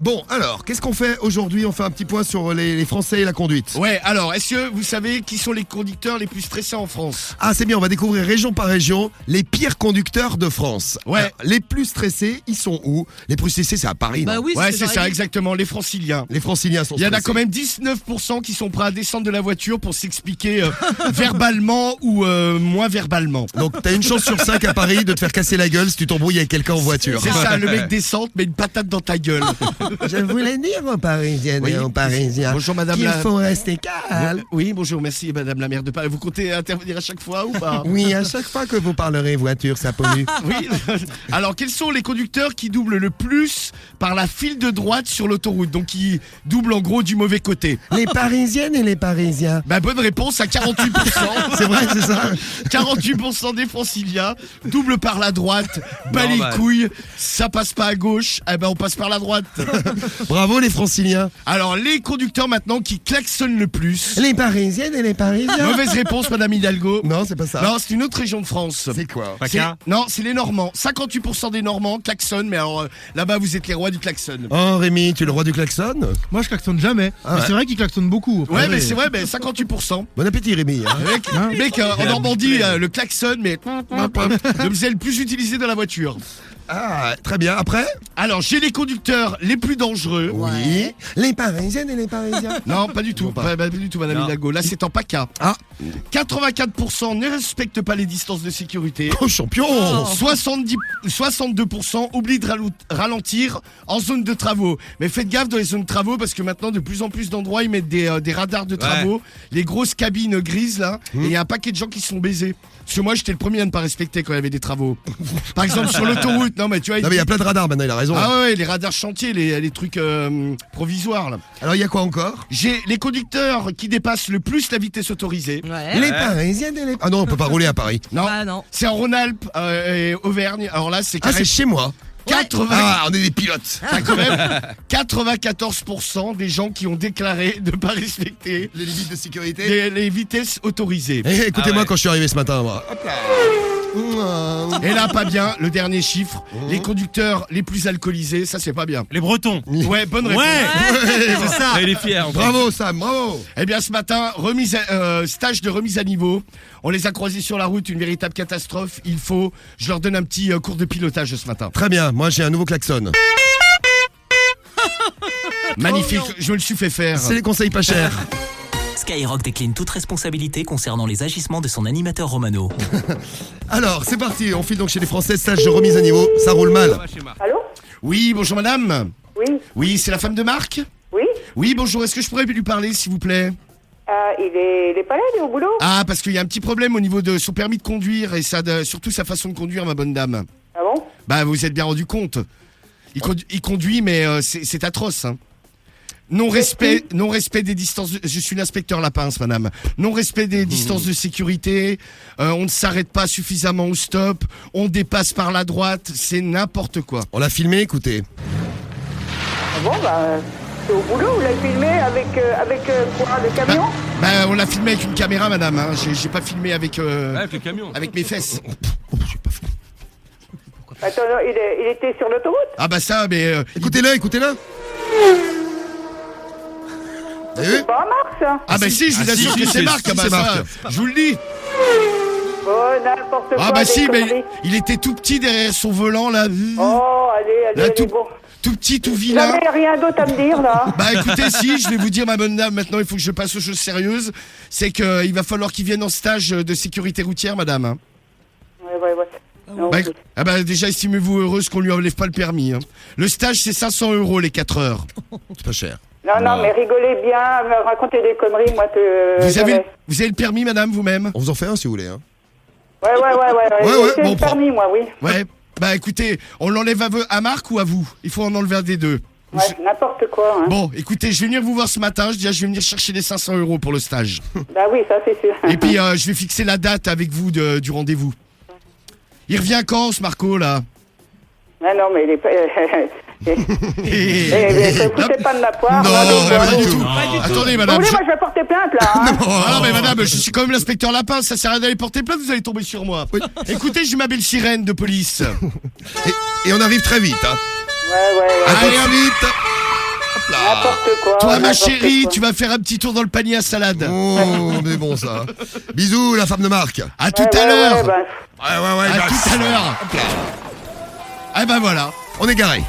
Bon, alors, qu'est-ce qu'on fait aujourd'hui? On fait un petit point sur les Français et la conduite. Ouais, alors, est-ce que vous savez qui sont les conducteurs les plus stressés en France? Ah, c'est bien, on va découvrir région par région les pires conducteurs de France. Ouais. Alors, les plus stressés, ils sont où? Les plus stressés, c'est à Paris, non? Bah oui, Ouais, ce c'est que ça, j'aurais dit. exactement, les franciliens. Les franciliens sont Il y en stressés. a quand même 19% qui sont prêts à descendre de la voiture pour s'expliquer verbalement ou moins verbalement. Donc, t'as une chance sur 5 à Paris de te faire casser la gueule si tu t'embrouilles avec quelqu'un en voiture. C'est ça, le mec descente, met une patate dans ta gueule. Je voulais dire aux Parisiennes Oui. et aux Parisiens Bonjour madame qu'il la... faut rester calme. Oui, bonjour, merci madame la maire de Paris. Vous comptez intervenir à chaque fois ou pas? Oui, à chaque fois que vous parlerez voiture, ça pollue. Oui. Alors, quels sont les conducteurs qui doublent le plus par la file de droite sur l'autoroute? Donc, qui doublent en gros du mauvais côté. Les Parisiennes et les Parisiens. Bah, bonne réponse à 48%. C'est vrai, c'est ça. 48% des franciliens doublent par la droite. Bah les Normal. couilles, ça passe pas à gauche. Eh ben, on passe par la droite. Bravo les franciliens. Alors, les conducteurs maintenant qui klaxonnent le plus. Les Parisiennes et les Parisiens. Mauvaise réponse, madame Hidalgo. Non, c'est pas ça. Non, c'est une autre région de France. C'est quoi? C'est- Non, c'est les Normands. 58% des Normands klaxonnent, mais alors là-bas, vous êtes les rois du klaxon. Oh Rémi, tu es le roi du klaxon? Moi je klaxonne jamais. Ah Mais ouais. c'est vrai qu'il klaxonne beaucoup. Ouais, Ah mais oui. c'est vrai, mais 58%. Bon appétit Rémi. Hein. Mec, en Normandie, le klaxon, mais c'est le plus utilisé dans la voiture. Ah, très bien. Après? Alors, j'ai les conducteurs les plus dangereux. Oui. Les Parisiennes et les Parisiens. Non, pas du tout. Pas du tout, madame Non. Hidalgo. Là, c'est en PACA. Ah. 84% ne respectent pas les distances de sécurité. Oh champion. 62% oublient de ralentir en zone de travaux. Mais faites gaffe dans les zones de travaux parce que maintenant, de plus en plus d'endroits, ils mettent des radars de travaux, les grosses cabines grises là, et il y a un paquet de gens qui se sont baisés. Parce que moi, j'étais le premier à ne pas respecter quand il y avait des travaux. Par exemple, sur l'autoroute, non mais tu vois, Non mais il y a plein de radars maintenant, il a raison. ah ouais, les radars chantiers, les trucs provisoires là. Alors il y a quoi encore? J'ai les conducteurs qui dépassent le plus la vitesse autorisée. Ouais. Les Parisiennes et les... Ah non, on peut pas rouler à Paris. Non, Bah non. c'est en Rhône-Alpes et Auvergne. Alors là, c'est Ah c'est chez moi. 80. Ah, on est des pilotes. T'as quand même 94% des gens qui ont déclaré de ne pas respecter Les limites de sécurité. les vitesses autorisées. Eh, écoutez-moi Ah ouais. quand je suis arrivé ce matin, moi. Hop là. Et là, pas bien, le dernier chiffre, les conducteurs les plus alcoolisés, ça c'est pas bien. Les Bretons. Ouais, bonne réponse. C'est ça. Il est fier. Bravo Sam, bravo. Eh bien ce matin, stage de remise à niveau. On les a croisés sur la route, une véritable catastrophe. Je leur donne un petit cours de pilotage ce matin. Très bien, moi j'ai un nouveau klaxon. Magnifique, je me le suis fait faire. C'est les conseils pas chers. Skyrock décline toute responsabilité concernant les agissements de son animateur Romano. Alors, c'est parti, on file donc chez les Français, stage de remise à niveau, ça roule mal. Allô? Oui, bonjour madame. Oui, Oui, c'est la femme de Marc? oui. Oui, bonjour, est-ce que je pourrais lui parler s'il vous plaît? Il est pas là, il est au boulot. Ah, parce qu'il y a un petit problème au niveau de son permis de conduire et surtout sa façon de conduire, ma bonne dame. Ah bon? Bah, vous vous êtes bien rendu compte. Il conduit, mais c'est atroce. Hein. Non-respect des distances. Je suis l'inspecteur Lapince, madame. Non-respect des distances de sécurité. On ne s'arrête pas suffisamment au stop. On dépasse par la droite. C'est n'importe quoi. On l'a filmé, écoutez. Ah bon, bah, c'est au boulot, vous l'avez filmé avec quoi, le camion? Bah, on l'a filmé avec une caméra, madame. Hein. J'ai pas filmé avec Avec le camion. avec mes fesses. Attends, non, il était sur l'autoroute? Ah bah ça, mais Écoutez-le, écoutez-le. Vous avez vu? C'est pas Marc, ça? ah bah si, je vous assure que c'est Marc. Ah bah c'est ça, Marc. je vous le dis. Oh, n'importe quoi. Ah bah des si, mais conneries. il était tout petit derrière son volant là. Oh, allez, Là, tout- bon. Tout petit, tout vilain. J'avais rien d'autre à me dire, là. Bah écoutez, si, je vais vous dire ma bonne dame, maintenant il faut que je passe aux choses sérieuses. C'est qu'il va falloir qu'il vienne en stage de sécurité routière, madame. Hein. Ouais. Non, Bah, oui. ah bah déjà, estimez-vous heureuse qu'on lui enlève pas le permis. Hein. Le stage, c'est 500 € les 4 heures. C'est pas cher. Non, mais rigolez bien, me racontez des conneries, moi, Vous avez j'avais- le permis, madame, vous-même? On vous en fait un si vous voulez. Hein. Ouais. Ouais, J'ai bon, le permis, moi, oui. Ouais. Bah écoutez, on l'enlève à Marc ou à vous? Il faut en enlever un des deux. Ouais, n'importe quoi, hein. Bon, écoutez, je vais venir vous voir ce matin. Je vais venir chercher les 500 € pour le stage. Bah oui, ça, c'est sûr. Et puis, je vais fixer la date avec vous du rendez-vous. Il revient quand, ce Marco, là? Ah non, mais il est pas... Foutez pas de ma poire. Non, moi, pas du vous tout. Attendez, voulez, madame. moi, je vais porter plainte, là. Hein. Ah non, mais madame, je suis quand même l'inspecteur Lapin, ça sert à rien d'aller porter plainte, vous allez tomber sur moi. Écoutez, je m'appelle Sirène de police. Et on arrive très vite. Hein. Ouais. À tout Allez, de suite. N'importe quoi. Toi, ma n'importe chérie, quoi. tu vas faire un petit tour dans le panier à salade. Oh, mais bon ça. Bisous, la femme de Marc. À tout Ouais, à l'heure. ouais, bah, Ouais, À tout à l'heure. Ah bah voilà. On est garé.